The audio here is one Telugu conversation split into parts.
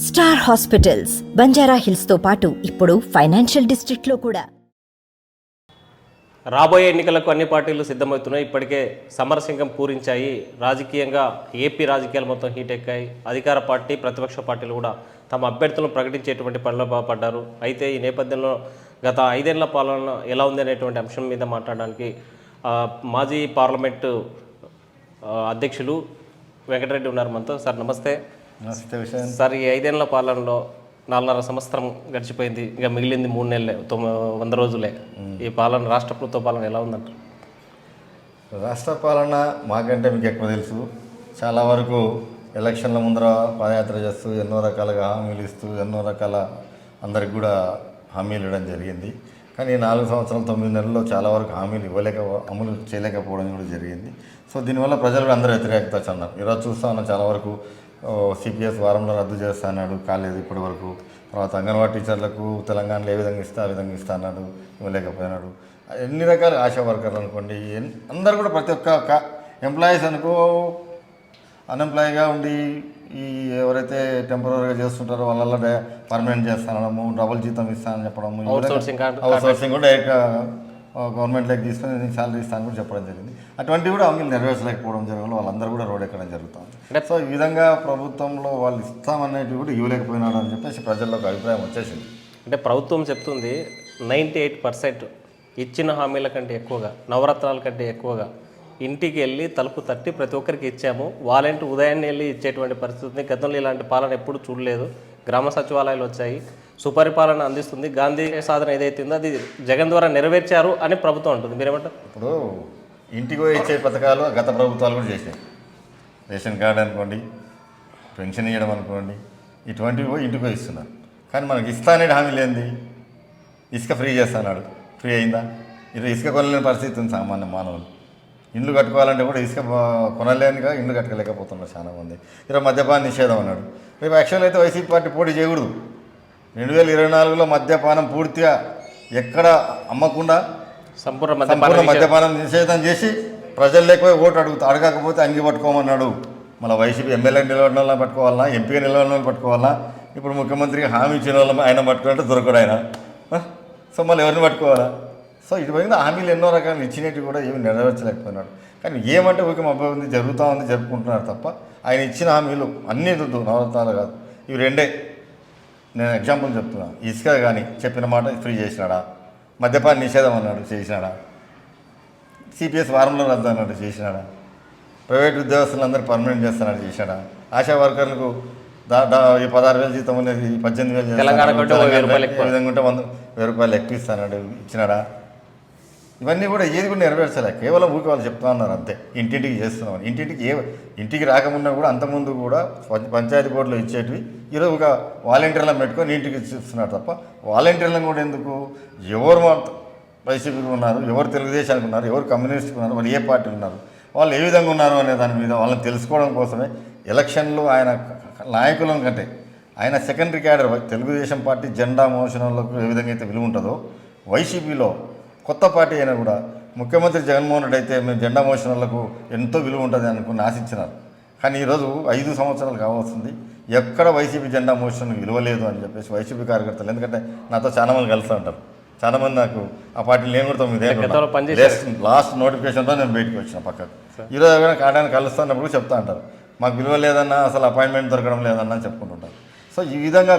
స్టార్ హాస్పిటల్స్ బంజారా హిల్స్ తో పాటు ఇప్పుడు ఫైనాన్షియల్ డిస్ట్రిక్ట్ లో కూడా. రాబోయే ఎన్నికలకు అన్ని పార్టీలు సిద్ధమవుతున్నాయి. ఇప్పటికే సమరసింగం పూరించాయి. రాజకీయంగా ఏపీ రాజకీయాలు మొత్తం హీట్ ఎక్కాయి. అధికార పార్టీ ప్రతిపక్ష పార్టీలు కూడా తమ అభ్యర్థులను ప్రకటించేటువంటి పనిలో పడ్డారు. అయితే ఈ నేపథ్యంలో గత 5 ఏళ్ల పాలన ఎలా ఉంది అనేటువంటి అంశం మీద మాట్లాడడానికి మాజీ పార్లమెంటు అధ్యక్షులు వెంకటరెడ్డి ఉన్నారు మనతో. సార్ నమస్తే. నమస్తే. సార్, ఈ 5 ఏళ్ల పాలనలో 4.5 సంవత్సరం గడిచిపోయింది. ఇక మిగిలింది 3 నెలలే, 100 రోజులే. ఈ పాలన, రాష్ట్ర ప్రభుత్వ పాలన ఎలా ఉందంటారు? రాష్ట్ర పాలన మాకంటే మీకు ఎక్కువ తెలుసు. చాలా వరకు ఎలక్షన్ల ముందర పాదయాత్ర చేస్తూ ఎన్నో రకాలుగా హామీలు ఇస్తూ ఎన్నో రకాల అందరికి కూడా హామీలు ఇవ్వడం జరిగింది. కానీ 4 సంవత్సరాలు 9 నెలల్లో చాలా వరకు హామీలు అమలు చేయలేకపోవడం కూడా జరిగింది. సో దీనివల్ల ప్రజలు కూడా అందరూ వ్యతిరేకత చెందారు. ఈరోజు చూస్తా ఉన్నాం, చాలా వరకు సిపిఎస్ వారంలో రద్దు చేస్తా అన్నాడు, కాలేదు ఇప్పటి వరకు. తర్వాత అంగన్వాడీ టీచర్లకు తెలంగాణలో ఏ విధంగా ఇస్తే ఆ విధంగా ఇస్తా అన్నాడు, ఇవ్వలేకపోయినాడు. ఎన్ని రకాల ఆశా వర్కర్లు అనుకోండి, అందరు కూడా ప్రతి ఒక్క ఎంప్లాయీస్ అనుకో అన్ఎంప్లాయీగా ఉండి ఈ ఎవరైతే టెంపరీగా చేస్తుంటారో వాళ్ళ పర్మనెంట్ చేస్తానడము, డబుల్ జీతం ఇస్తానని చెప్పడము, అవుట్ సోర్సింగ్ కూడా డైరెక్ట్గా గవర్నమెంట్లోకి తీసుకొని శాలరీ ఇస్తాను కూడా చెప్పడం జరిగింది. అటువంటివి కూడా హామీలు నెరవేర్చలేకపోవడం జరగదు. వాళ్ళందరూ కూడా రోడ్ ఎక్కడం జరుగుతుంది. సో ఈ విధంగా ప్రభుత్వంలో వాళ్ళు ఇస్తామనేటివి కూడా ఇవ్వలేకపోయినాడు అని చెప్పేసి ప్రజల్లోకి అభిప్రాయం వచ్చేసింది. అంటే ప్రభుత్వం చెప్తుంది 98% ఇచ్చిన హామీల కంటే ఎక్కువగా, నవరత్నాల కంటే ఎక్కువగా ఇంటికి వెళ్ళి తలుపు తట్టి ప్రతి ఒక్కరికి ఇచ్చాము. వాలంటీర్ ఉదయాన్నే వెళ్ళి ఇచ్చేటువంటి పరిస్థితిని గతంలో ఇలాంటి పాలన ఎప్పుడు చూడలేదు. గ్రామ సచివాలయాలు వచ్చాయి, సుపరిపాలన అందిస్తుంది. గాంధీ సాధన ఏదైతుందో అది జగన్ ద్వారా నెరవేర్చారు అని ప్రభుత్వం అంటుంది. మీరేమంటారు? ఇప్పుడు ఇంటికి పోయి ఇచ్చే పథకాలు గత ప్రభుత్వాలు కూడా చేసాయి. రేషన్ కార్డు అనుకోండి, పెన్షన్ ఇవ్వడం అనుకోండి, ఇటువంటివి పోయి ఇంటికి పోయి ఇస్తున్నారు. కానీ మనకి ఇస్తానే హామీ లేనిది. ఇసుక ఫ్రీ చేస్తున్నాడు, ఫ్రీ అయిందా? ఇసుక కొనలేని పరిస్థితి ఉంది సామాన్య మానవులు. ఇండ్లు కట్టుకోవాలంటే కూడా ఇసుక కొనలేనిగా ఇండ్లు కట్టుకోలేకపోతున్నారు చాలామంది. ఈరోజు మద్యపాన నిషేధం అన్నాడు. రేపు యాక్చువల్ అయితే వైసీపీ పార్టీ పోటీ చేయకూడదు. 2024లో మద్యపానం పూర్తిగా ఎక్కడ అమ్మకుండా సంపూర్ణ మద్యపానం నిషేధం చేసి ప్రజలు లేకపోయి ఓటు అడగకపోతే అంగి పట్టుకోమన్నాడు. మళ్ళీ వైసీపీ ఎమ్మెల్యే నిలబడిన వాళ్ళని పట్టుకోవాలన్నా, ఎంపీగా నిలబడిన వాళ్ళని పట్టుకోవాలన్నా, ఇప్పుడు ముఖ్యమంత్రికి హామీ ఇచ్చిన వాళ్ళని ఆయన పట్టుకుంటే దొరకడు ఆయన. సో మళ్ళీ ఎవరిని పట్టుకోవాలా? సో ఇటువైన హామీలు ఎన్నో రకాలు ఇచ్చినట్టు కూడా ఏమి నెరవేర్చలేకపోయినాడు. కానీ ఏమంటే ఊరికే అభివృద్ధి జరుగుతూ ఉంది, జరుపుకుంటున్నారు తప్ప ఆయన ఇచ్చిన హామీలు అన్నీ నవరత్నాలు కాదు. ఇవి రెండే. నేను ఎగ్జాంపుల్ చెప్తున్నా. ఇసుక కానీ చెప్పిన మాట ఫ్రీ చేసినాడా? మద్యపాన నిషేధం అన్నాడు, చేసినాడా? సిపిఎస్ వారంలో రద్దు అన్నాడు, చేసినాడా? ప్రైవేట్ ఉద్యోగస్తులందరూ పర్మనెంట్ చేస్తున్నాడు, చేసినాడా? ఆశా వర్కర్లకు 16,000 జీతం అనేది 18,000 విధంగా ఉంటే 1,000 రూపాయలు ఎక్కువ ఇస్తాడు, ఇచ్చినాడా? ఇవన్నీ కూడా ఏది కూడా నెరవేర్చలే. కేవలం ఊరికి వాళ్ళు చెప్తా ఉన్నారు అంతే. ఇంటింటికి చేస్తున్నామని. ఇంటికి రాకమున్నా కూడా అంతకుముందు కూడా పంచాయతీ బోర్డులో ఇచ్చేటివి ఈరోజు ఒక వాలంటీర్లను పెట్టుకొని ఇంటికి ఇస్తున్నారు తప్ప, వాలంటీర్లను కూడా ఎందుకు? ఎవరు వైసీపీకి ఉన్నారు, ఎవరు తెలుగుదేశానికి ఉన్నారు, ఎవరు కమ్యూనిస్ట్కి ఉన్నారు, వాళ్ళు ఏ పార్టీలు ఉన్నారు, వాళ్ళు ఏ విధంగా ఉన్నారు అనే దాని మీద వాళ్ళని తెలుసుకోవడం కోసమే ఎలక్షన్లు ఆయన నాయకుల కంటే ఆయన సెకండరీ క్యాడర్ తెలుగుదేశం పార్టీ జెండా మోషణలకు ఏ విధంగా అయితే విలువ ఉంటుందో, వైసీపీలో కొత్త పార్టీ అయినా కూడా ముఖ్యమంత్రి జగన్మోహన్ రెడ్డి అయితే మేము జెండా మోషణలకు ఎంతో విలువ ఉంటుంది అనుకుని ఆశించినారు. కానీ ఈరోజు 5 సంవత్సరాలు కావాల్సింది, ఎక్కడ వైసీపీ జెండా మోషణకు విలువ లేదు అని చెప్పేసి వైసీపీ కార్యకర్తలు, ఎందుకంటే నాతో చాలామంది కలుస్తూ ఉంటారు, చాలామంది నాకు ఆ పార్టీలు నేను కూడా 9 ఏళ్ళు లాస్ట్ నోటిఫికేషన్తో నేను బయటకు వచ్చిన పక్కకు. ఈరోజు కూడా కాడానికి కలుస్తున్నప్పుడు చెప్తా అంటారు, మాకు విలువ లేదన్నా, అసలు అపాయింట్మెంట్ దొరకడం లేదన్నా చెప్పుకుంటుంటారు. సో ఈ విధంగా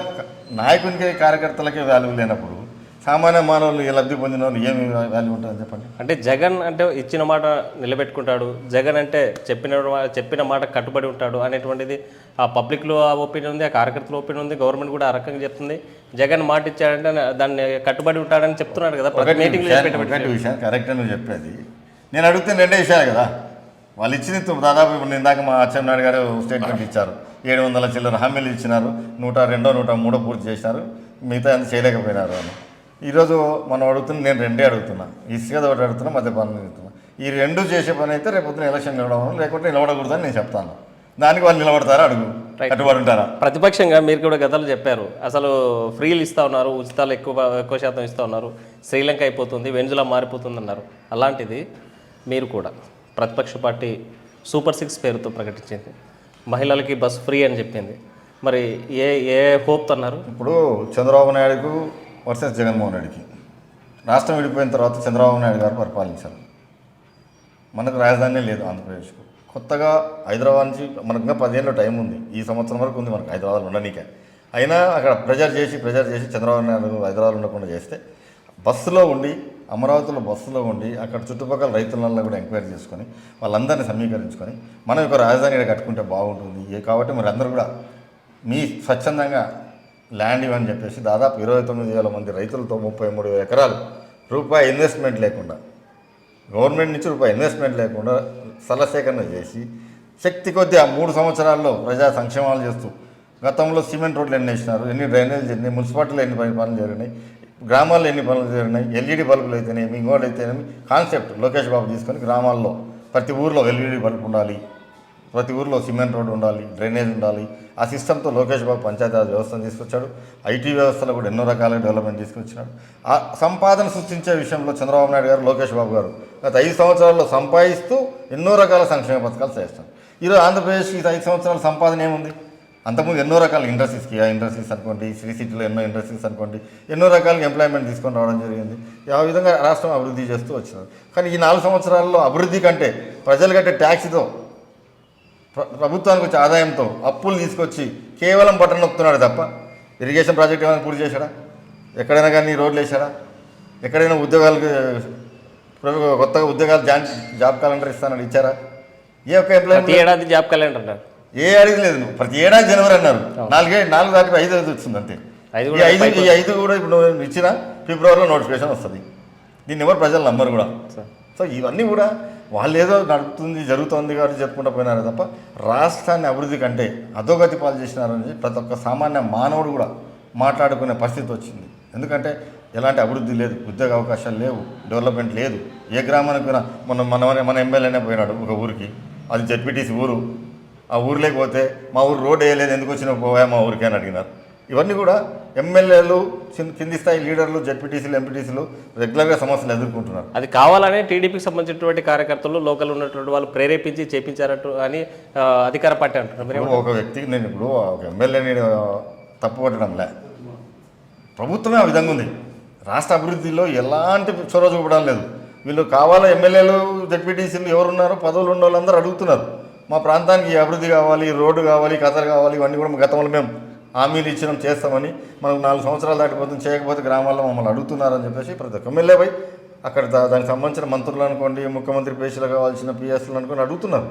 నాయకునికి కార్యకర్తలకే వాల్యూ లేనప్పుడు సామాన్య మానవులు లబ్ధి పొందిన వాళ్ళు ఏమి వాల్యూ ఉంటుందని చెప్పండి. అంటే జగన్ అంటే ఇచ్చిన మాట నిలబెట్టుకుంటాడు, జగన్ అంటే చెప్పిన మాట కట్టుబడి ఉంటాడు అనేటువంటిది ఆ పబ్లిక్లో ఆ ఒపీనియన్ ఉంది, ఆ కార్యకర్తల ఒపీనియన్ ఉంది, గవర్నమెంట్ కూడా ఆ రకంగా చెప్తుంది. జగన్ మాట ఇచ్చాడంటే దాన్ని కట్టుబడి ఉంటాడని చెప్తున్నాడు కదా. విషయం కరెక్ట్ నువ్వు చెప్పేది. నేను అడిగితే 2 విషయాలు కదా వాళ్ళు ఇచ్చింది. దాదాపు ఇప్పుడు ఇందాక మా అచ్చెన్నాయుడు గారు స్టేట్మెంట్ ఇచ్చారు, 700 చిల్లర హామీలు ఇచ్చినారు, 102, 103 పూర్తి చేసినారు, మిగతా అంత చేయలేకపోయినారు అని. ఈరోజు మనం అడుగుతున్నా, నేను 2 అడుగుతున్నా, ఇసుక ఒకటి అడుగుతున్నా, మద్యపానం అడుగుతున్నా. ఈ 2 చేసే పని అయితే రేపొద్దున ఎలక్షన్ నిలవడం, లేకుంటే నిలబడకూడదని నేను చెప్తాను. దానికి వాళ్ళు నిలబడతారా? అడుగు, కట్టుబడి ఉంటారా? ప్రతిపక్షంగా మీరు కూడా గతంలో చెప్పారు, అసలు ఫ్రీలు ఇస్తూ ఉన్నారు, ఉచితాలు ఎక్కువ శాతం ఇస్తూ ఉన్నారు, శ్రీలంక అయిపోతుంది, వెంజులా మారిపోతుంది అన్నారు. అలాంటిది మీరు కూడా ప్రతిపక్ష పార్టీ సూపర్ 6 పేరుతో ప్రకటించింది, మహిళలకి బస్సు ఫ్రీ అని చెప్పింది. మరి ఏ ఏ హోప్ అన్నారు? ఇప్పుడు చంద్రబాబు నాయుడుకు వర్సెస్ జగన్మోహన్ రెడ్డికి రాష్ట్రం విడిపోయిన తర్వాత చంద్రబాబు నాయుడు గారు పరిపాలించారు. మనకు రాజధాని లేదు ఆంధ్రప్రదేశ్కు. కొత్తగా హైదరాబాద్ నుంచి మనకు ఇంకా 10 ఏళ్ళ టైం ఉంది. ఈ సంవత్సరం వరకు ఉంది మనకు హైదరాబాద్లో ఉండనీకే. అయినా అక్కడ ప్రెజర్ చేసి చంద్రబాబు నాయుడు హైదరాబాద్ ఉండకుండా చేస్తే బస్సులో ఉండి అమరావతిలో బస్సులో ఉండి అక్కడ చుట్టుపక్కల రైతులలో కూడా ఎంక్వైరీ చేసుకొని వాళ్ళందరినీ సమీకరించుకొని మనం ఒక రాజధాని కట్టుకుంటే బాగుంటుంది కాబట్టి మరి అందరూ కూడా మీ స్వచ్ఛందంగా ల్యాండ్ ఇవ్వని చెప్పేసి దాదాపు 29,000 మంది రైతులతో 33,000 ఎకరాలు రూపాయి ఇన్వెస్ట్మెంట్ లేకుండా గవర్నమెంట్ నుంచి రూపాయి ఇన్వెస్ట్మెంట్ లేకుండా స్థల సేకరణ చేసి శక్తి కొద్దీ ఆ 3 సంవత్సరాల్లో ప్రజా సంక్షేమాలు చేస్తూ గతంలో సిమెంట్ రోడ్లు ఎన్ని వేసినారు, ఎన్ని డ్రైనేజ్ జరిగినాయి, మున్సిపాలిటీలో ఎన్ని పనులు జరిగినాయి, గ్రామాల్లో ఎన్ని పనులు జరిగినాయి, ఎల్ఈడి బల్బులు అయితేనేమి ఇంకోటి అయితేనేమి కాన్సెప్ట్ లోకేష్ బాబు తీసుకొని గ్రామాల్లో ప్రతి ఊరిలో ఎల్ఈడి బల్బు ఉండాలి, ప్రతి ఊరిలో సిమెంట్ రోడ్డు ఉండాలి, డ్రైనేజ్ ఉండాలి. ఆ సిస్టంతో లోకేష్ బాబు పంచాయతీరాజ్ వ్యవస్థను తీసుకొచ్చాడు. ఐటీ వ్యవస్థలో కూడా ఎన్నో రకాల డెవలప్మెంట్ తీసుకొచ్చినాడు. ఆ సంపాదన సృష్టించే విషయంలో చంద్రబాబు నాయుడు గారు, లోకేష్ బాబు గారు గత 5 సంవత్సరాల్లో సంపాదిస్తూ ఎన్నో రకాల సంక్షేమ పథకాలు చేస్తారు. ఈరోజు ఆంధ్రప్రదేశ్కి 5 సంవత్సరాల సంపాదన ఏముంది? అంతకుముందు ఎన్నో రకాల ఇండస్ట్రీస్కి ఇండస్ట్రీస్ అనుకోండి, శ్రీ సిటీలో ఎన్నో ఇండస్ట్రీస్ అనుకోండి, ఎన్నో రకాల ఎంప్లాయ్మెంట్ తీసుకొని రావడం జరిగింది. ఆ విధంగా రాష్ట్రం అభివృద్ధి చేస్తూ వచ్చినారు. కానీ ఈ 4 సంవత్సరాల్లో అభివృద్ధి కంటే ప్రజలు కట్టే ట్యాక్స్తో ప్రభుత్వానికి వచ్చే ఆదాయంతో అప్పులు తీసుకొచ్చి కేవలం బటన్ నొక్కుతున్నాడు తప్ప ఇరిగేషన్ ప్రాజెక్ట్ ఏమైనా పూర్తి చేశాడా? ఎక్కడైనా కానీ రోడ్లు వేసాడా? ఎక్కడైనా ఉద్యోగాలకు కొత్తగా ఉద్యోగాలు జాబ్ క్యాలెండర్ ఇస్తానని ఇచ్చారా? ఏ ఒక్క ఎంప్లాయీ ఏడాది జాబ్ క్యాలెండర్ అన్నారు. ఏ అడిగి లేదు. ప్రతి ఏడాది జనవరి అన్నారు. 4 దాటి 5 వచ్చింది అంతే. ఈ 5 కూడా ఇప్పుడు ఇచ్చిన ఫిబ్రవరిలో నోటిఫికేషన్ వస్తుంది. దీన్ని ఎవరు ప్రజలు నమ్మరు కూడా. సో ఇవన్నీ కూడా వాళ్ళు ఏదో జరుగుతుంది కాబట్టి చెప్పుకుంటూ పోయినారు తప్ప రాష్ట్రాన్ని అభివృద్ధి కంటే అధోగతి పాలు చేసినారని ప్రతి ఒక్క సామాన్య మానవుడు కూడా మాట్లాడుకునే పరిస్థితి వచ్చింది. ఎందుకంటే ఎలాంటి అభివృద్ధి లేదు, ఉద్యోగ అవకాశాలు లేవు, డెవలప్మెంట్ లేదు. ఏ గ్రామానికి పోయినా మన ఎమ్మెల్యేనే పోయినాడు ఒక ఊరికి, అది జెడ్పీటీసీ ఊరు. ఆ ఊర్లోకి పోతే మా ఊరు రోడ్డు వేయలేదు, ఎందుకు వచ్చినా పోయా మా ఊరికే అని అడిగినారు. ఇవన్నీ కూడా ఎమ్మెల్యేలు, కింది స్థాయి లీడర్లు, జెడ్పీటీసీలు, ఎంపీటీసీలు రెగ్యులర్గా సమస్యలు ఎదుర్కొంటున్నారు. అది కావాలనే టీడీపీకి సంబంధించినటువంటి కార్యకర్తలు లోకల్ ఉన్నటువంటి వాళ్ళు ప్రేరేపించి చేపించారట అని అధికార పార్టీ అంటున్నారు. ఒక వ్యక్తికి నేను ఇప్పుడు ఒక ఎమ్మెల్యేని తప్పు పట్టడంలే, ప్రభుత్వమే ఆ విధంగా ఉంది. రాష్ట్ర అభివృద్ధిలో ఎలాంటి చొరవ చూపడం లేదు. వీళ్ళు కావాలా ఎమ్మెల్యేలు, జెడ్పీటీసీలు ఎవరున్నారో పదవులు ఉన్న వాళ్ళందరూ అడుగుతున్నారు, మా ప్రాంతానికి రోడ్డు కావాలి, కథలు కావాలి. ఇవన్నీ కూడా గతంలో మేము హామీలు ఇచ్చినాం, చేస్తామని. మనకు 4 సంవత్సరాలు దాటిపోతుంది, చేయకపోతే గ్రామాల్లో మమ్మల్ని అడుగుతున్నారని చెప్పేసి ప్రతి ఒక్క ఎమ్మెల్యే పోయి అక్కడ దానికి సంబంధించిన మంత్రులు అనుకోండి, ముఖ్యమంత్రి పేషీలు కావాల్సిన పిఎస్లు అనుకోని అడుగుతున్నారు.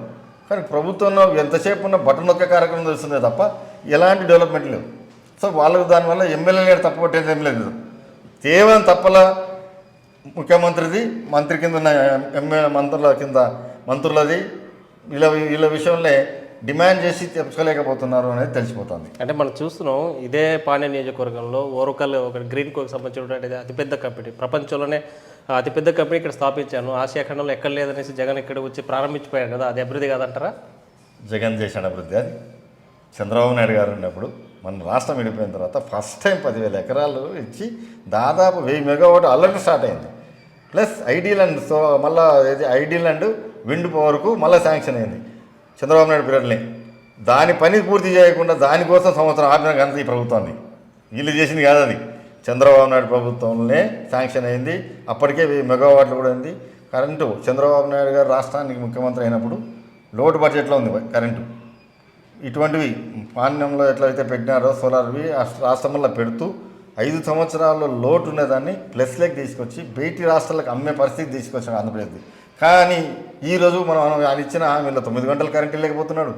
కానీ ప్రభుత్వంలో ఎంతసేపు ఉన్న బటన్ నొక్కే కార్యక్రమం తెలుస్తుందే తప్ప ఎలాంటి డెవలప్మెంట్ లేవు. సో వాళ్ళకు దానివల్ల ఎమ్మెల్యేలు తప్పు పట్టేది ఏం లేదు. కేవలం తప్పల ముఖ్యమంత్రిది, మంత్రి కింద ఉన్న మంత్రులది వీళ్ళ విషయంలో డిమాండ్ చేసి తెచ్చుకోలేకపోతున్నారు అనేది తెలిసిపోతుంది. అంటే మనం చూస్తున్నాం, ఇదే పాండ్య నియోజకవర్గంలో ఓరకల్ ఒక గ్రీన్ కోకి సంబంధించినటువంటి అతిపెద్ద కంపెనీ, ప్రపంచంలోనే అతిపెద్ద కంపెనీ ఇక్కడ స్థాపించాను, ఆసియా ఖండంలో ఎక్కడ లేదనేసి జగన్ ఇక్కడ వచ్చి ప్రారంభించిపోయాడు కదా, అది అభివృద్ధి కాదంటారా? జగన్ చేసిన అభివృద్ధి అది. చంద్రబాబు నాయుడు గారు ఉన్నప్పుడు మన రాష్ట్రం విడిపోయిన తర్వాత ఫస్ట్ టైం 10,000 ఎకరాలు ఇచ్చి దాదాపు 1000 మెగావాట్ అలర్ట్ స్టార్ట్ అయింది. ప్లస్ ఐడీ ల్యాండ్, సో మళ్ళీ ఐడీ ల్యాండ్ విండ్ పవర్కు మళ్ళీ శాంక్షన్ అయింది చంద్రబాబు నాయుడు పీరియడ్ని. దాని పని పూర్తి చేయకుండా దానికోసం సంవత్సరం ఆపిన కనుక ఈ ప్రభుత్వాన్ని వీళ్ళు చేసింది కాదు, అది చంద్రబాబు నాయుడు ప్రభుత్వంలోనే శాంక్షన్ అయింది. అప్పటికే 1000 మెగావాట్లు కూడా అయింది కరెంటు. చంద్రబాబు నాయుడు గారు రాష్ట్రానికి ముఖ్యమంత్రి అయినప్పుడు లోటు బడ్జెట్లో ఉంది కరెంటు. ఇటువంటివి పాణ్యంలో ఎట్లయితే పెట్టినారో సోలార్వి రాష్ట్రంలో పెడుతూ 5 సంవత్సరాల్లో లోటు ఉన్నదాన్ని ప్లస్లోకి తీసుకొచ్చి బయటి రాష్ట్రాలకు అమ్మే పరిస్థితి తీసుకొచ్చాడు ఆంధ్రప్రదేశ్ది. కానీ ఈరోజు మనం ఆయన ఇచ్చిన హామీలో 9 గంటల కరెంటు లేకపోతున్నాడు,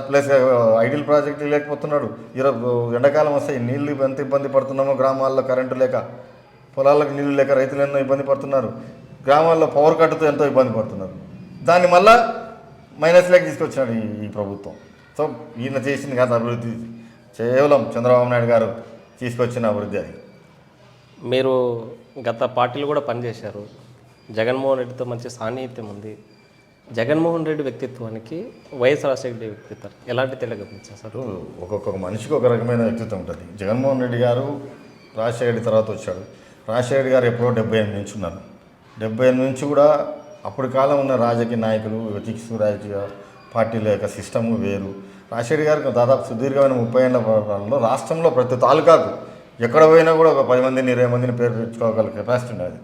ప్లస్ ఐడియల్ ప్రాజెక్టు లేకపోతున్నాడు. ఈరోజు ఎండాకాలం వస్తే నీళ్ళు ఎంత ఇబ్బంది పడుతున్నామో గ్రామాల్లో, కరెంటు లేక, పొలాలకు నీళ్ళు లేక రైతులు ఎన్నో ఇబ్బంది పడుతున్నారు, గ్రామాల్లో పవర్ కట్టుతో ఎంతో ఇబ్బంది పడుతున్నారు. దాన్ని మళ్ళా మైనస్లోకి తీసుకొచ్చినాడు ఈ ప్రభుత్వం. సో ఈయన చేసింది కాదు అభివృద్ధి, కేవలం చంద్రబాబు నాయుడు గారు తీసుకొచ్చిన అభివృద్ధి అది. మీరు గత పార్టీలు కూడా పనిచేశారు, జగన్మోహన్ రెడ్డితో మంచి సాన్నిహిత్యం ఉంది. జగన్మోహన్ రెడ్డి వ్యక్తిత్వానికి వైఎస్ రాజశేఖర రెడ్డి వ్యక్తిత్వం ఎలాంటి తెలియగలిగించారు సార్? ఒక్కొక్క మనిషికి ఒక రకమైన వ్యక్తిత్వం ఉంటుంది. జగన్మోహన్ రెడ్డి గారు రాజశేఖర రెడ్డి తర్వాత వచ్చాడు. రాజశేఖర రెడ్డి గారు ఎప్పుడో 78 నుంచి ఉన్నారు. 78 నుంచి కూడా అప్పుడు కాలం ఉన్న రాజకీయ నాయకులు, ఎథిక్స్, రాజకీయ పార్టీల యొక్క సిస్టము వేరు. రాజశేఖర్ గారికి దాదాపు సుదీర్ఘమైన 30 ఏళ్ల పాలనలో రాష్ట్రంలో ప్రతి తాలూకాకు ఎక్కడ పోయినా కూడా ఒక 10 మందిని 20 మందిని పేరు తెచ్చుకోగల కెపాసిటీ ఉండేది.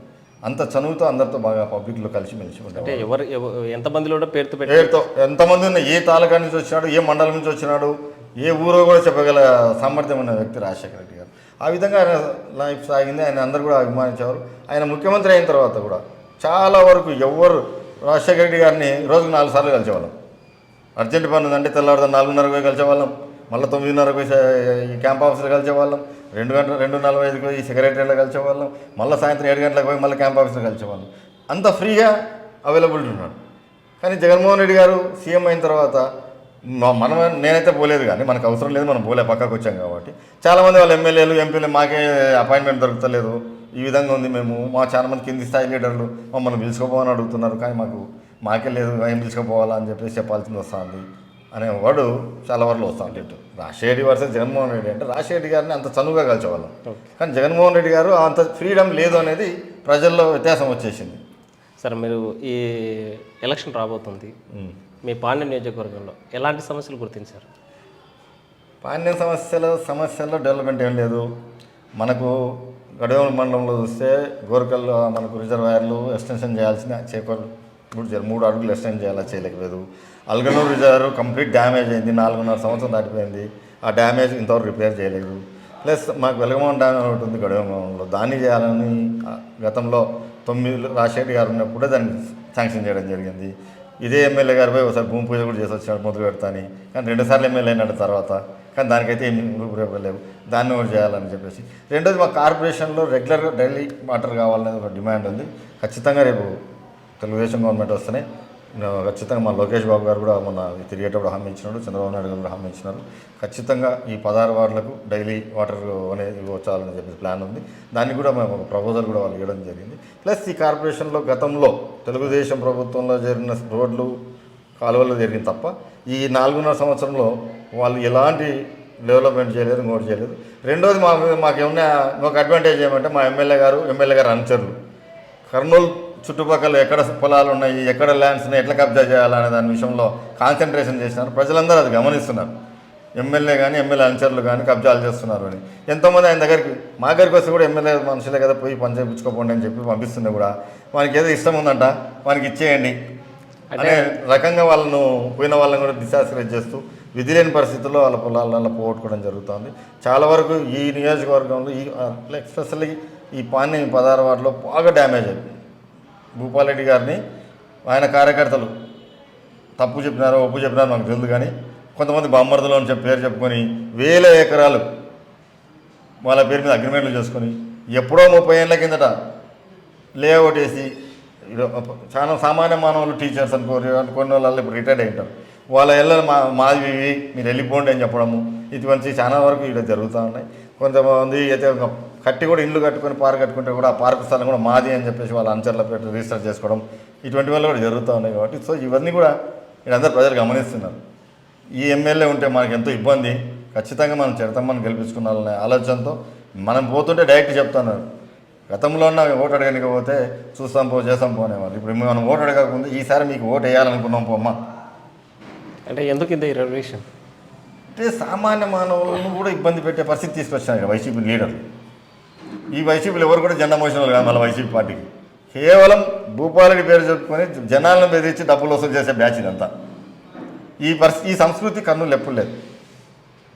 అంత చనువుతో అందరితో బాగా పబ్లిక్లో కలిసిమెలిసి అంటే ఉంటారు. ఎంతమందిలో కూడా పేరుతో పేరుతో ఎంతమంది ఉన్న ఏ తాలూకా నుంచి వచ్చినాడు, ఏ మండలం నుంచి వచ్చినాడు, ఏ ఊరో కూడా చెప్పగల సామర్థ్యం ఉన్న వ్యక్తి రాజశేఖర రెడ్డి గారు. ఆ విధంగా ఆయన లైఫ్ సాగింది. ఆయన అందరూ కూడా అభిమానించేవారు. ఆయన ముఖ్యమంత్రి అయిన తర్వాత కూడా చాలా వరకు ఎవరు రాజశేఖర రెడ్డి గారిని రోజుకు 4 సార్లు కలిసేవాళ్ళం. అర్జెంట్ పని ఉందంటే తెల్లారుదా 4:30 పోయి కలిసేవాళ్ళం, మళ్ళీ 9:30 పోయి ఈ క్యాంప్ ఆఫీస్లో కలిసేవాళ్ళం, 2:45 పోయి సెక్రటరీలో కలిసేవాళ్ళం, మళ్ళీ సాయంత్రం 7 గంటలకు పోయి మళ్ళీ క్యాంప్ ఆఫీస్లో కలిసేవాళ్ళం. అంత ఫ్రీగా అవైలబిలిటీ ఉన్నాడు. కానీ జగన్మోహన్ రెడ్డి గారు సీఎం అయిన తర్వాత మనం నేనైతే పోలేదు, కానీ మనకు అవసరం లేదు, మనం పోలే, పక్కకు వచ్చాం కాబట్టి చాలామంది వాళ్ళ ఎమ్మెల్యేలు ఎంపీలు మాకే అపాయింట్మెంట్ దొరకలేదు, ఈ విధంగా ఉంది, మా చాలా మంది కింది స్థాయి లీడర్లు మమ్మల్ని పిలుచుకోపోవని అడుగుతున్నారు, కానీ మాకే లేదు, ఏం పిలుచుకోపోవాలా అని చెప్పేసి చెప్పాల్సింది వస్తుంది అనే వాడు చాలా వరకు వస్తూ ఉంటాడు. రాజశేఖర్ వర్సెస్ జగన్మోహన్ రెడ్డి అంటే రాజశేఖర్ రెడ్డి గారిని అంత చనువుగా కలిసేవాళ్ళం, కానీ జగన్మోహన్ రెడ్డి గారు అంత ఫ్రీడమ్ లేదు అనేది ప్రజల్లో వ్యత్యాసం వచ్చేసింది. సరే, మీరు ఈ ఎలక్షన్ రాబోతుంది, మీ పాండ్యం నియోజకవర్గంలో ఎలాంటి సమస్యలు గుర్తించారు? పాండ్యం సమస్యల్లో డెవలప్మెంట్ ఏం లేదు. మనకు గడవల మండలంలో చూస్తే గోరకల్లో మనకు రిజర్వాయర్లు ఎక్స్టెన్షన్ చేయాల్సిన చేకూరు 3 అడుగులు ఎక్స్టెండ్ చేయాలా, చేయలేకపోలేదు. అల్గనూరు రిజర్వ్ కంప్లీట్ డ్యామేజ్ అయింది, 4.5 సంవత్సరం దాటిపోయింది. ఆ డ్యామేజ్ ఇంతవరకు రిపేర్ చేయలేదు. ప్లస్ మాకు వెలగమౌంట్ డ్యామ్ ఒకటి ఉంది గడవమండలంలో, దాన్ని చేయాలని గతంలో 9 రాజశేఖర్ గారు ఉన్నప్పుడే దాన్ని శాంక్షన్ చేయడం జరిగింది. ఇదే ఎమ్మెల్యే గారు పోయి ఒకసారి భూమి పూజ కూడా చేసి వచ్చాడు మొదలు పెడతాని, కానీ 2 సార్లు ఎమ్మెల్యే అయినట్టు తర్వాత, కానీ దానికైతే ఏం రూపురేపు లేవు, దాన్ని కూడా చేయాలని చెప్పేసి. రెండోది మా కార్పొరేషన్లో రెగ్యులర్గా డైలీ వాటర్ కావాలనేది ఒక డిమాండ్ ఉంది. ఖచ్చితంగా రేపు తెలుగుదేశం గవర్నమెంట్ వస్తేనే ఖచ్చితంగా మా లోకేష్ బాబు గారు కూడా మొన్న తిరిగేటప్పుడు హామీ ఇచ్చినాడు, చంద్రబాబు నాయుడు గారు కూడా హామీ ఇచ్చినారు. ఖచ్చితంగా ఈ 16 వార్డులకు డైలీ వాటర్ అనేది వచ్చాలని చెప్పేసి ప్లాన్ ఉంది. దాన్ని కూడా మేము ఒక ప్రపోజల్ కూడా వాళ్ళు ఇవ్వడం జరిగింది. ప్లస్ ఈ కార్పొరేషన్లో గతంలో తెలుగుదేశం ప్రభుత్వంలో జరిగిన రోడ్లు కాలువల్లో జరిగింది తప్ప ఈ 4.5 సంవత్సరంలో వాళ్ళు ఎలాంటి డెవలప్మెంట్ చేయలేదు, ఇంకోటి చేయలేదు. రెండోది మాకేమన్నా ఇంకొక అడ్వాంటేజ్ ఏమంటే మా ఎమ్మెల్యే గారు అనుచరులు కర్నూలు చుట్టుపక్కల ఎక్కడ పొలాలు ఉన్నాయి, ఎక్కడ ల్యాండ్స్ ఉన్నాయి, ఎట్లా కబ్జా చేయాలనే దాని విషయంలో కాన్సన్ట్రేషన్ చేసినారు. ప్రజలందరూ అది గమనిస్తున్నారు. ఎమ్మెల్యే కానీ ఎమ్మెల్యే అనుచరులు కానీ కబ్జాలు చేస్తున్నారు అని ఎంతోమంది ఆయన దగ్గరికి మా దగ్గరికి వస్తే కూడా ఎమ్మెల్యే మనుషులే కదా పోయి పని చేయించుకోపోండి అని చెప్పి పంపిస్తుంది కూడా. మనకి ఏదో ఇష్టం ఉందంట మనకి ఇచ్చేయండి అనే రకంగా వాళ్ళను పోయిన వాళ్ళని కూడా డిసాస్క్రైజ్ చేస్తూ విధి లేని పరిస్థితుల్లో వాళ్ళ పొలాలలో పోగొట్టుకోవడం జరుగుతుంది. చాలా వరకు ఈ నియోజకవర్గంలో ఎస్పెషల్లీ ఈ పాండ్యం 16 వార్డులో బాగా డ్యామేజ్ అయింది. భూపాలరెడ్డి గారిని ఆయన కార్యకర్తలు తప్పు చెప్పినారో ఒప్పు చెప్పినారో నాకు తెలియదు, కానీ కొంతమంది బామ్మర్దులు అని పేరు చెప్పుకొని 1000 ఎకరాలు వాళ్ళ పేరు మీద అగ్రిమెంట్లు చేసుకొని ఎప్పుడో 30 ఏళ్ళ కిందట లేఅవుట్ వేసి చాలా సామాన్య మానవులు టీచర్స్ అనుకున్న వాళ్ళు ఇప్పుడు రిటైర్డ్ అయి ఉంటారు. వాళ్ళ ఇళ్ళని మాది మీరు వెళ్ళిపోండి అని చెప్పడము ఇటువంటి చాలా వరకు ఇక్కడ జరుగుతూ ఉన్నాయి. కొంతమంది అయితే కట్టి కూడా ఇండ్లు కట్టుకొని పార్క్ కట్టుకుంటే కూడా ఆ పార్క్ స్థలం కూడా మాది అని చెప్పేసి వాళ్ళ అంచర్ల పెట్టి రిజిస్టర్ చేసుకోవడం ఇటువంటి వల్ల కూడా జరుగుతూ ఉన్నాయి. కాబట్టి సో ఇవన్నీ కూడా వీళ్ళందరూ ప్రజలు గమనిస్తున్నారు. ఈ ఎమ్మెల్యే ఉంటే మనకు ఎంతో ఇబ్బంది, ఖచ్చితంగా మనం చెడతామని గెలిపించుకున్నాలనే ఆలోచనతో మనం పోతుంటే డైరెక్ట్ చెప్తున్నారు. గతంలో ఉన్న ఓటు అడగడానికి పోతే చూస్తాం చేస్తాం పోనేవాళ్ళు. ఇప్పుడు మనం ఓటు అడగకముందు ఈసారి మీకు ఓటు వేయాలనుకున్నాం పోమ్మా అంటే ఎందుకు ఇంత రెవల్యూషన్ అంటే సామాన్య మానవులను కూడా ఇబ్బంది పెట్టే పరిస్థితి తీసుకొచ్చారు వైసీపీ లీడర్లు. ఈ వైసీపీలు ఎవరు కూడా జెండా మోసిన వాళ్ళు కాదు. మళ్ళీ వైసీపీ పార్టీకి కేవలం భూపాలరెడ్డి పేరు చెప్పుకొని జనాలను బెదిరించి డబ్బులు వసూలు చేసే బ్యాచ్ ఇదంతా. ఈ సంస్కృతి కర్నూలు ఎప్పుడు లేదు.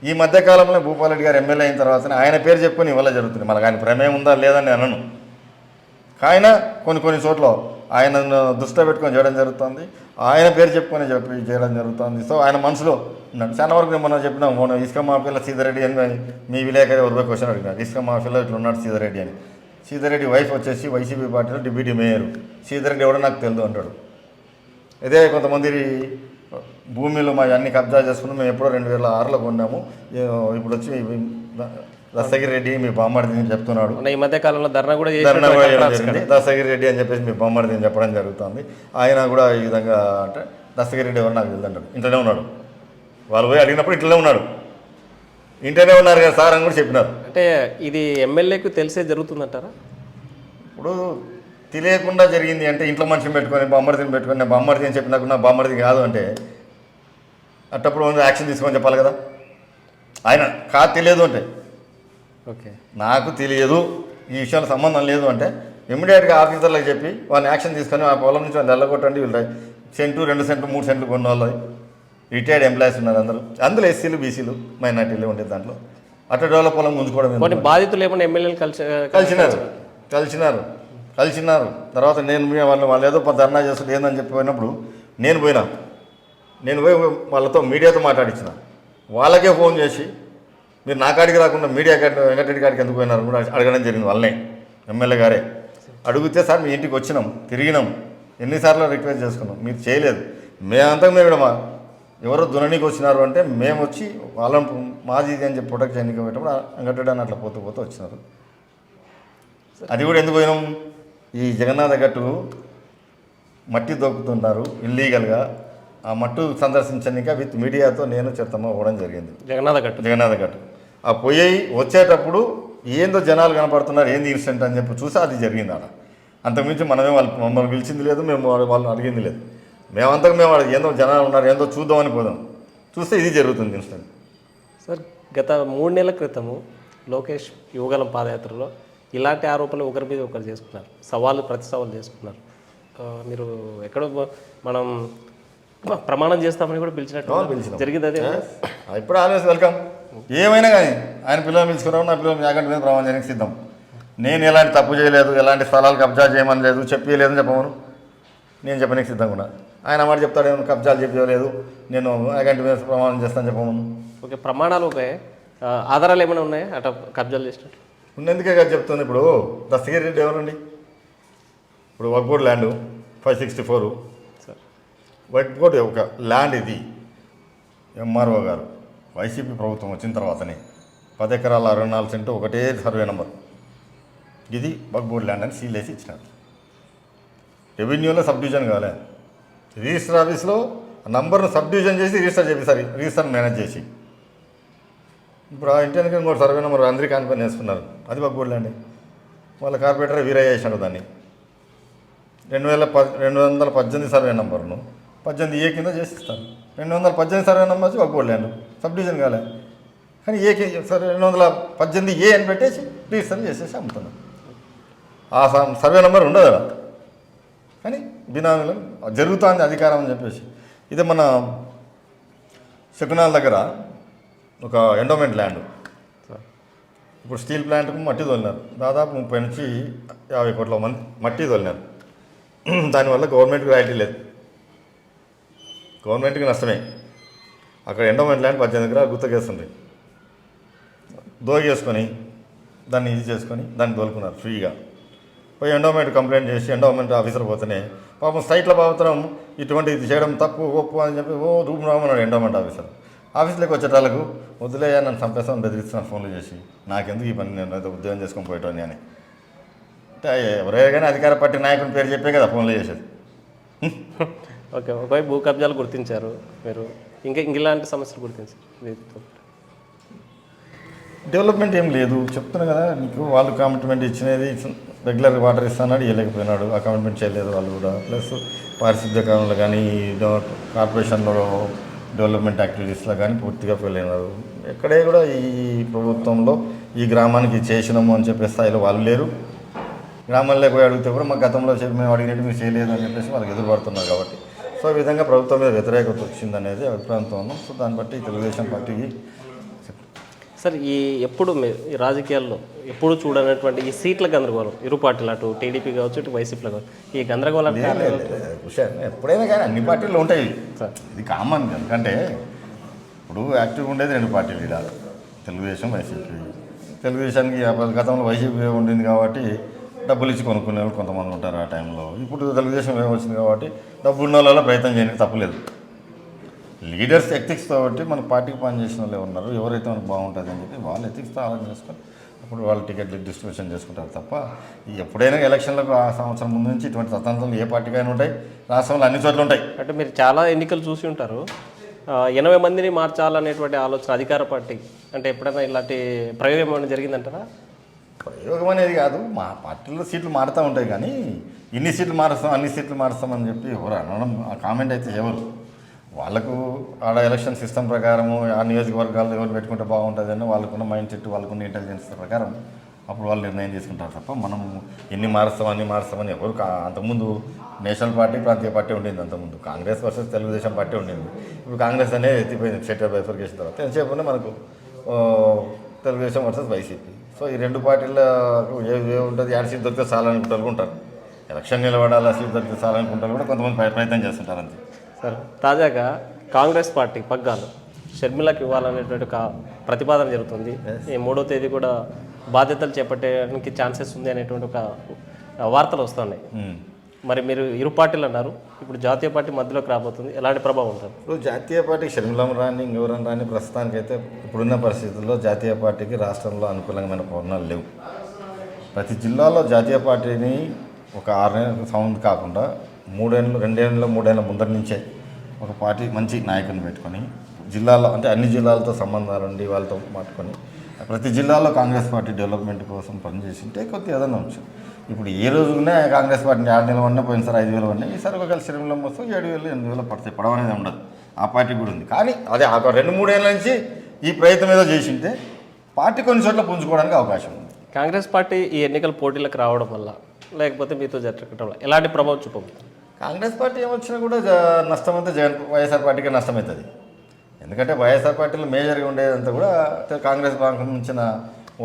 ఈ మధ్యకాలంలో భూపాలరెడ్డి గారు ఎమ్మెల్యే అయిన తర్వాత ఆయన పేరు చెప్పుకొని ఇవాళ జరుగుతుంది. మనకు ఆయన ప్రమేయం ఉందా లేదని అనను, ఆయన కొన్ని చోట్ల ఆయన దృష్టిలో పెట్టుకొని చేయడం జరుగుతుంది. ఆయన పేరు చెప్పుకొని చేయడం జరుగుతుంది. సో ఆయన మనసులో ఉన్నాడు. చాలా వరకు మనం చెప్పినాం, మనం ఇసుక మాఫీలో సీతారెడ్డి అని మీ విలేకరి ఎవరిపై క్వశ్చన్ అడిగినారు. ఇసుక మాఫీలో ఇట్లా ఉన్నాడు సీతారెడ్డి అని. సీతారెడ్డి వైఫ్ వచ్చేసి వైసీపీ పార్టీలో డిప్యూటీ మేయర్. సీతారెడ్డి ఎవడో నాకు తెలియదు అంటాడు. ఇదే కొంతమంది భూమిలో మా అన్ని కబ్జా చేసుకున్నాం, మేము ఎప్పుడో 2006లో కొన్నాము, ఇప్పుడు వచ్చి దస్తగిరి రెడ్డి మీ బామ్మడిది అని చెప్తున్నాడు. ఈ మధ్య కాలంలో ధర్నా కూడా జరిగింది. దస్తగిరి రెడ్డి అని చెప్పేసి మీ బామ్మడిది అని చెప్పడం జరుగుతుంది. ఆయన కూడా ఈ విధంగా అంటే దస్తగిరి రెడ్డి ఎవరు నాకు తెలియదు అంటాడు. ఇంట్లోనే ఉన్నాడు. వాళ్ళు పోయి అడిగినప్పుడు ఇంట్లోనే ఉన్నాడు. ఇంట్లోనే ఉన్నారు కదా సార్ అని కూడా చెప్పినారు. అంటే ఇది ఎమ్మెల్యేకు తెలిసే జరుగుతుందంటారా? ఇప్పుడు తెలియకుండా జరిగింది అంటే ఇంట్లో మనిషిని పెట్టుకొని బామ్మడిదిని పెట్టుకొని నేను బామ్మడిది అని చెప్పినాకు నా బామ్మడిది కాదు అంటే అట్టప్పుడు యాక్షన్ తీసుకొని చెప్పాలి కదా. ఆయన తెలియదు అంటే ఓకే నాకు తెలియదు ఈ విషయాలు సంబంధం లేదు అంటే ఇమ్మీడియట్గా ఆఫీసర్లకు చెప్పి వాళ్ళని యాక్షన్ తీసుకొని ఆ పొలం నుంచి వాళ్ళు వెళ్ళగొట్టండి. వీళ్ళు సెంటు 2 సెంట్లు 3 సెంట్లు కొన్న వాళ్ళు రిటైర్డ్ ఎంప్లాయీస్ ఉన్నారు. అందులో ఎస్సీలు బీసీలు మైనార్టీలు ఉండేది. దాంట్లో అట్లా డెవలప్ పొలం గుంజుకోవడం. బాధితులు ఏమన్నా ఎమ్మెల్యేలు కలిసినారు. తర్వాత వాళ్ళు ఏదో ధర్నా చేస్తుంది ఏందని చెప్పి పోయినప్పుడు నేను పోయి వాళ్ళతో మీడియాతో మాట్లాడించిన. వాళ్ళకే ఫోన్ చేసి మీరు నా కాడికి రాకుండా మీడియా వెంకటరెడ్డి కాడికి ఎందుకు పోయినారు కూడా అడగడం జరిగింది. వాళ్ళనే ఎమ్మెల్యే గారే అడిగితే సార్ మీ ఇంటికి వచ్చినాం, తిరిగినాం, ఎన్నిసార్లు రిక్వెస్ట్ చేసుకున్నాం, మీరు చేయలేదు. మేమంతా మేము ఎవరో దుననీకి వచ్చినారు అంటే మేము వచ్చి వాళ్ళని మాది అని చెప్పి ప్రొటెక్ట్ చేయడానికి పోయేటప్పుడు వెంకటరెడ్డి అని అట్లా పోతూ వచ్చినారు. అది కూడా ఎందుకు పోయినాం, ఈ జగన్నాథ గట్టు మట్టి దొక్కుతున్నారు ఇల్లీగల్గా. ఆ మట్టు సందర్శించడానికి విత్ మీడియాతో నేను చిరుతమ్మ పోవడం జరిగింది. జగన్నాథ గట్టు ఆ పొయ్యి వచ్చేటప్పుడు ఏందో జనాలు కనపడుతున్నారు, ఏంది ఇన్సిడెంట్ అని చెప్పి చూసి అది జరిగింది. అక్కడ అంతకుమించి మమ్మల్ని పిలిచింది లేదు, మేము వాళ్ళని అడిగింది లేదు. మేము ఏందో జనాలు ఉన్నారు ఏందో చూద్దామని పోదాం, చూస్తే ఇది జరుగుతుంది ఇన్సిడెంట్. సార్ గత 3 నెలల క్రితము లోకేష్ యువగలం పాదయాత్రలో ఇలాంటి ఆరోపణలు ఒకరి మీద ఒకరు చేసుకున్నారు, ప్రతి సవాలు చేసుకున్నారు. మీరు ఎక్కడో మనం ప్రమాణం చేస్తామని కూడా పిలిచినట్టు జరిగింది. అదే ఇప్పుడు ఆల్వేస్ వెల్కమ్. ఏమైనా కానీ ఆయన పిల్లలు పిలుచుకున్నాము, నా పిల్లలు యాగంటి మీద ప్రమాణం చేయడానికి సిద్ధం. నేను ఎలాంటి తప్పు చేయలేదు, ఎలాంటి స్థలాలు కబ్జా చేయమని లేదు, చెప్పలేదని చెప్పమను. నేను చెప్పడానికి సిద్ధంగా ఉన్నా. ఆయన మాట చెప్తాడు ఏమన్నా కబ్జాలు చెప్పలేదు, నేను యాగంటి మీద ప్రమాణం చేస్తాను చెప్పమను. ఓకే, ప్రమాణాలు ఓకే, ఆధారాలు ఏమైనా ఉన్నాయా అట్లా కబ్జాలు చేసినట్టు? ఉన్నందుకే కదా చెప్తుంది. ఇప్పుడు దస్తగిరి రెడ్డి ఎవరండి? ఇప్పుడు వక్బోర్డ్ ల్యాండ్ 564 వక్బోర్డ్ ఒక ల్యాండ్. ఇది ఎంఆర్ఓ గారు వైసీపీ ప్రభుత్వం వచ్చిన తర్వాతనే 10 ఎకరాల 64 సెంటు ఒకటే సర్వే నెంబర్, ఇది వక్బోర్డ్ ల్యాండ్ అని సీల్ వేసి ఇచ్చినారు. రెవెన్యూలో సబ్ డివిజన్ కాలే, రిజిస్టర్ ఆఫీస్లో నంబర్ను సబ్ డివిజన్ చేసి రిజిస్టర్ మేనేజ్ చేసి ఇప్పుడు ఆ ఇంటి ఇంకోటి సర్వే నెంబర్ అందరికీ కాన్పని వేసుకున్నారు. అది వక్బోర్డ్ ల్యాండ్. వాళ్ళ కార్పొరేటర్ వీరయ్య చేశాడు దాన్ని. 218 సర్వే నెంబర్ను 18A కింద చేసిస్తారు. 218 సర్వే నెంబర్ వచ్చి వక్బోర్డ్ ల్యాండ్, సబ్ డివిజన్ కాలే. కానీ 218A అని పెట్టేసి రిజిస్టర్ చేసేసి అమ్ముతున్నాం. ఆ సర్వే నెంబర్ ఉండదు కదా, కానీ బినామీలో జరుగుతుంది అధికారం అని చెప్పేసి. ఇది మన శకునాల దగ్గర ఒక ఎండోమెంట్ ల్యాండ్. ఇప్పుడు స్టీల్ ప్లాంట్కు మట్టి తోలినారు, దాదాపు 30 నుంచి 50 కోట్ల మంది మట్టి తోలినారు. దానివల్ల గవర్నమెంట్కి రాయితీ లేదు, గవర్నమెంట్కి నష్టమే. అక్కడ ఎండోమెంట్ ల్యాండ్ 18 ఎకరాలు గుత్తకేస్తుంది. దోగేసుకొని దాన్ని ఇది చేసుకొని దాన్ని తోలుకున్నారు ఫ్రీగా. పోయి ఎండోమెంట్ కంప్లైంట్ చేసి ఎండోమెంట్ ఆఫీసర్ పోతేనే పాపం సైట్లో బాగుతున్నాం ఇటువంటి ఇది చేయడం తప్పు ఒప్పు అని చెప్పి రూమ్ రామన్నాడు ఎండోమెంట్ ఆఫీసర్. ఆఫీస్లోకి వచ్చేటాలకు వదిలేయా నన్ను చంపేస్తాను బెదిరిస్తున్నాను ఫోన్లు చేసి, నాకెందుకు ఈ పని, నేను ఏదో ఉద్యోగం చేసుకొని పోయేటోని అని. అంటే ఎవరైనా కానీ అధికార పార్టీ నాయకుని పేరు చెప్పే కదా ఫోన్లు చేసేది. ఓకే, ఒకవైపు భూ కబ్జాలు గుర్తించారు మీరు, ఇంకా ఇలాంటి సమస్యలు గుర్తించారు. డెవలప్మెంట్ ఏం లేదు చెప్తున్నా కదా నీకు. వాళ్ళు కమిట్మెంట్ ఇచ్చినది రెగ్యులర్ వాటర్ ఇస్తానాడు, ఇవ్వలేకపోయినాడు, ఆ కమిట్మెంట్ చేయలేదు వాళ్ళు కూడా. ప్లస్ పారిశుద్ధ్య కాలంలో కానీ కార్పొరేషన్లో డెవలప్మెంట్ యాక్టివిటీస్లో కానీ పూర్తిగా ఫెయిల్ అయినారు. ఎక్కడే కూడా ఈ ప్రభుత్వంలో ఈ గ్రామానికి చేసినాము అని చెప్పే స్థాయిలో వాళ్ళు లేరు. గ్రామాల్లో పోయి అడిగితే కూడా మా గతంలో చెప్పి మేము అడిగినట్టు మీరు చేయలేదు అని చెప్పేసి వాళ్ళకి ఎదురుపడుతున్నారు. కాబట్టి సో ఈ విధంగా ప్రభుత్వం మీద వ్యతిరేకత వచ్చిందనేది అభిప్రాయంతో ఉన్నాం. సో దాన్ని బట్టి తెలుగుదేశం పార్టీకి సార్ ఎప్పుడు ఈ రాజకీయాల్లో ఎప్పుడు చూడనటువంటి ఈ సీట్ల గందరగోళం, ఇరు పార్టీలు అటు టీడీపీ కావచ్చు ఇటు వైసీపీలో కావచ్చు, ఈ గందరగోళం ఎప్పుడైనా కానీ అన్ని పార్టీలు ఉంటాయి, ఇది కామన్. ఎందుకంటే ఇప్పుడు యాక్టివ్గా ఉండేది 2 పార్టీలు ఇలా, తెలుగుదేశం వైసీపీ. తెలుగుదేశానికి గతంలో వైసీపీ ఉండింది కాబట్టి డబ్బులు ఇచ్చి కొనుక్కునే వాళ్ళు కొంతమంది ఉంటారు ఆ టైంలో. ఇప్పుడు తెలుగుదేశం వచ్చింది కాబట్టి డబ్బు ఉన్న వాళ్ళ ప్రయత్నం చేయడానికి తప్పలేదు. లీడర్స్ ఎథిక్స్ కాబట్టి మన పార్టీకి పనిచేసిన వాళ్ళే ఉన్నారు, ఎవరైతే మనకు బాగుంటుంది అని చెప్పి వాళ్ళు ఎథిక్స్తో ఆలోచన చేసుకొని అప్పుడు వాళ్ళు టికెట్లు డిస్ట్రిబ్యూషన్ చేసుకుంటారు తప్ప ఎప్పుడైనా ఎలక్షన్లకు ఆ సంవత్సరం ముందు నుంచి ఇటువంటి స్వతంత్రాలు ఏ పార్టీకైనా ఉంటాయి, రాష్ట్రంలో అన్ని చోట్ల ఉంటాయి. అంటే మీరు చాలా ఎన్నికలు చూసి ఉంటారు, 80 మందిని మార్చాలనేటువంటి ఆలోచన అధికార పార్టీ, అంటే ఎప్పుడైనా ఇలాంటి ప్రయోగం ఏమైనా జరిగిందంటారా? ప్రయోగం అనేది కాదు, మా పార్టీలో సీట్లు మారుతూ ఉంటాయి కానీ ఇన్ని సీట్లు మారుస్తాం అన్ని సీట్లు మారుస్తామని చెప్పి ఎవరు అనడం, ఆ కామెంట్ అయితే ఎవరు వాళ్ళకు ఆడ ఎలక్షన్ సిస్టమ్ ప్రకారము ఆ నియోజకవర్గాల్లో ఎవరు పెట్టుకుంటే బాగుంటుందని వాళ్ళకున్న మైండ్ సెట్ వాళ్ళకున్న ఇంటెలిజెన్స్ ప్రకారం అప్పుడు వాళ్ళు నిర్ణయం తీసుకుంటారు తప్ప మనం ఎన్ని మారుస్తామని ఎవరు అంతకుముందు నేషనల్ పార్టీ ప్రాంతీయ పార్టీ ఉండింది. అంతకుముందు కాంగ్రెస్ వర్సెస్ తెలుగుదేశం పార్టీ ఉండింది. ఇప్పుడు కాంగ్రెస్ అనేది ఎత్తిపోయింది స్టేట్ బైఫర్కేషన్ తర్వాత. ఎంతసేపు మనకు తెలుగుదేశం వర్సెస్ వైసీపీ. సో ఈ రెండు పార్టీలకు ఏముంటుంది, యాడ్ సీట్ దొరికితే చాలనుకుంటారు ఉంటారు. ఎలక్షన్ నిలబడాలి, సీట్ దొరికితే చాలనుకుంటారు కూడా కొంతమంది ప్రయత్నం చేస్తుంటారు అంతే. సార్, తాజాగా కాంగ్రెస్ పార్టీ పగ్గాలు షర్మిలకు ఇవ్వాలనేటువంటి ఒక ప్రతిపాదన జరుగుతుంది. ఈ 3వ తేదీ కూడా బాధ్యతలు చేపట్టడానికి ఛాన్సెస్ ఉంది అనేటువంటి ఒక వార్తలు వస్తున్నాయి. మరి మీరు ఇరు పార్టీలు అన్నారు, ఇప్పుడు జాతీయ పార్టీ మధ్యలోకి రాబోతుంది, ఎలాంటి ప్రభావం ఉంటుంది? ఇప్పుడు జాతీయ పార్టీకి షర్మిలం రాని ఇంకెవరని రాని ప్రస్తుతానికైతే ఇప్పుడున్న పరిస్థితుల్లో జాతీయ పార్టీకి రాష్ట్రంలో అనుకూలమైన పవనాలు లేవు. ప్రతి జిల్లాలో జాతీయ పార్టీని ఒక 6 నెలల సౌండ్ కాకుండా 2 ఏళ్ళ ముందరి నుంచే ఒక పార్టీ మంచి నాయకుని పెట్టుకొని జిల్లాలో అంటే అన్ని జిల్లాలతో సంబంధాలు ఉండి వాళ్ళతో మాట్లాడుకొని ప్రతి జిల్లాలో కాంగ్రెస్ పార్టీ డెవలప్మెంట్ కోసం పనిచేసింటే కొద్దిగా ఏదైనా అంశం. ఇప్పుడు ఏ రోజునే కాంగ్రెస్ పార్టీని 6 నెలలు ఉన్నా పోయినసారి 5,000 ఉన్నాయి, ఈసారి ఒకవేళ శ్రీరంగం వస్తే 7,000 8,000 పడతాయి. పడవ అనేది ఉండదు, ఆ పార్టీ కూడా ఉంది. కానీ అదే 2-3 ఏళ్ళ నుంచి ఈ ప్రయత్నం ఏదో చేసింటే పార్టీ కొన్ని చోట్ల పుంజుకోవడానికి అవకాశం ఉంది. కాంగ్రెస్ పార్టీ ఈ ఎన్నికల పోటీలకు రావడం వల్ల లేకపోతే మీతో జరగడం వల్ల ఎలాంటి ప్రభావం చూపబోతుంది? కాంగ్రెస్ పార్టీ ఏమొచ్చినా కూడా నష్టం అంతా వైఎస్ఆర్ పార్టీకి నష్టమవుతుంది. ఎందుకంటే వైఎస్ఆర్ పార్టీలో మేజర్గా ఉండేదంతా కూడా కాంగ్రెస్ సంబంధించిన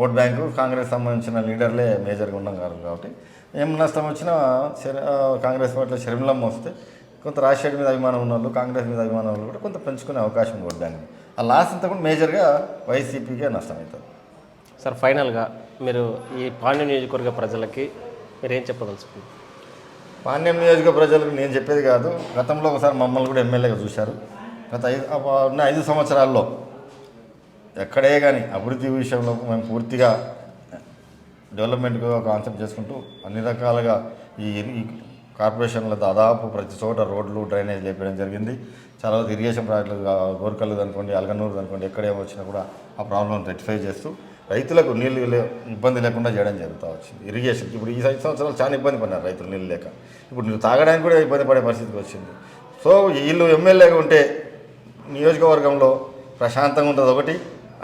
ఓట్ బ్యాంకు, కాంగ్రెస్ సంబంధించిన లీడర్లే మేజర్గా ఉన్నాం కాబట్టి ఏం నష్టం వచ్చినా కాంగ్రెస్ పార్టీలో షర్మిలమ్మ వస్తే కొంత రాజశేఖర్ మీద అభిమానం ఉన్న వాళ్ళు, కాంగ్రెస్ మీద అభిమానం వాళ్ళు కూడా కొంత పెంచుకునే అవకాశం ఉంది ఓట్ బ్యాంక్. ఆ లాస్ అంతా కూడా మేజర్గా వైసీపీకే నష్టమవుతుంది. సార్, ఫైనల్గా మీరు ఈ పాండ్య నియోజకవర్గ ప్రజలకి మీరేం చెప్పదలుచుకుంటారు? పాండ్యం నియోజక ప్రజలకు నేను చెప్పేది కాదు, గతంలో ఒకసారి మమ్మల్ని కూడా ఎమ్మెల్యేగా చూశారు. గత 5 సంవత్సరాల్లో ఎక్కడే కానీ అభివృద్ధి విషయంలో మేము పూర్తిగా డెవలప్మెంట్గా కాన్సెప్ట్ చేసుకుంటూ అన్ని రకాలుగా ఈ కార్పొరేషన్లో దాదాపు ప్రతి చోట రోడ్లు డ్రైనేజ్ లేపడం జరిగింది. చాలా ఇరిగేషన్ ప్రాజెక్టులు గోర్కల్లు అనుకోండి, అలగనూరు అనుకోండి, ఎక్కడేమొచ్చినా కూడా ఆ ప్రాబ్లం రెక్టిఫై చేస్తూ రైతులకు నీళ్ళు ఇబ్బంది లేకుండా చేయడం జరుగుతూ వచ్చింది. ఇరిగేషన్ ఇప్పుడు ఈ 5 సంవత్సరాలు చాలా ఇబ్బంది పడినారు రైతులు నీళ్ళు లేక. ఇప్పుడు నీళ్ళు తాగడానికి కూడా ఇబ్బంది పడే పరిస్థితికి వచ్చింది. సో వీళ్ళు ఎమ్మెల్యేగా ఉంటే నియోజకవర్గంలో ప్రశాంతంగా ఉంటుంది ఒకటి,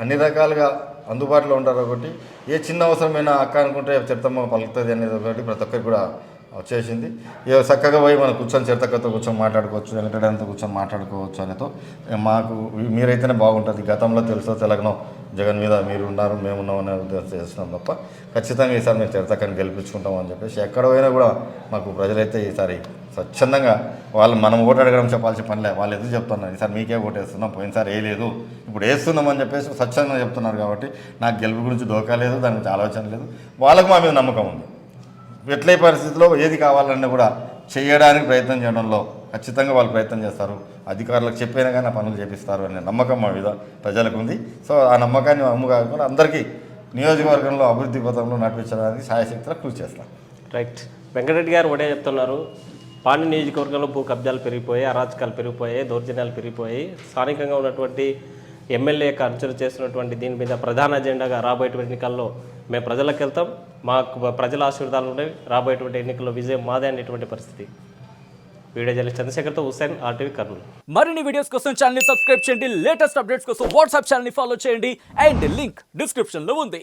అన్ని రకాలుగా అందుబాటులో ఉంటారు ఒకటి, ఏ చిన్న అవసరమైనా అక్క అనుకుంటే చిరుతమ్మ పలుకుతుంది అనేది ఒకటి ప్రతి ఒక్కరికి కూడా వచ్చేసింది. చక్కగా పోయి మనం కూర్చొని చిరుతక్కతో కూర్చొని మాట్లాడుకోవచ్చు, వెంకటంతో కూర్చొని మాట్లాడుకోవచ్చు అనేతో మాకు మీరైతేనే బాగుంటుంది. గతంలో తెలుసో తెలగనో జగన్ మీద మీరు ఉన్నారు మేము ఉన్నాం అనే ఉద్దేశం చేస్తున్నాం తప్ప ఖచ్చితంగా ఈసారి మేము చిరుతక్కని గెలిపించుకుంటాం అని చెప్పేసి ఎక్కడ పోయినా కూడా మాకు ప్రజలైతే ఈసారి స్వచ్ఛందంగా వాళ్ళు మనం ఓటు అడగడం చెప్పాల్సిన పనిలే, వాళ్ళు ఎదురు చెప్తున్నారు ఈసారి మీకే ఓటు వేస్తున్నాం, పోయినసారి వేయలేదు ఇప్పుడు వేస్తున్నాం అని చెప్పేసి స్వచ్ఛందంగా చెప్తున్నారు. కాబట్టి నాకు గెలుపు గురించి దోకా లేదు, దాని గురించి ఆలోచన లేదు, వాళ్ళకు మా మీద నమ్మకం ఉంది. ఎట్లే పరిస్థితిలో ఏది కావాలన్నా కూడా చేయడానికి ప్రయత్నం చేయడంలో ఖచ్చితంగా వాళ్ళు ప్రయత్నం చేస్తారు. అధికారులకు చెప్పైనా కానీ ఆ పనులు చేపిస్తారు అనే నమ్మకం మా మీద ప్రజలకు ఉంది. సో ఆ నమ్మకాన్ని అమ్ము కాకుండా అందరికీ నియోజకవర్గంలో అభివృద్ధి పథంలో నడిపించడానికి సాయశక్తిలో కృషి చేస్తాం. రైట్. వెంకటరెడ్డి గారు ఒకటే చెప్తున్నారు, పాండ్య నియోజకవర్గంలో భూ కబ్జాలు పెరిగిపోయాయి, అరాచకాలు పెరిగిపోయాయి, దౌర్జన్యాలు పెరిగిపోయాయి. స్థానికంగా ఉన్నటువంటి ఎమ్మెల్యే ఖర్చులు చేస్తున్నటువంటి దీని మీద ప్రధాన ఎజెండాగా రాబోయేటువంటి ఎన్నికల్లో మేము ప్రజలకు వెళ్తాం, మాకు ప్రజల ఆశీర్వాదాలు ఉన్నాయి, రాబోయేటువంటి ఎన్నికల్లో విజయం మాదే అనేటువంటి పరిస్థితి. వీడియో జర్నలిస్ట్ చంద్రశేఖర్తో హుస్సేన్, RTV కర్నూలు. మరిన్ని వీడియోస్ కోసం ఛానల్ ని సబ్స్క్రైబ్ చేయండి, లేటెస్ట్ అప్డేట్స్ కోసం వాట్సాప్ ఛానల్ ని ఫాలో చేయండి అండ్ లింక్ డిస్క్రిప్షన్ లో ఉంది.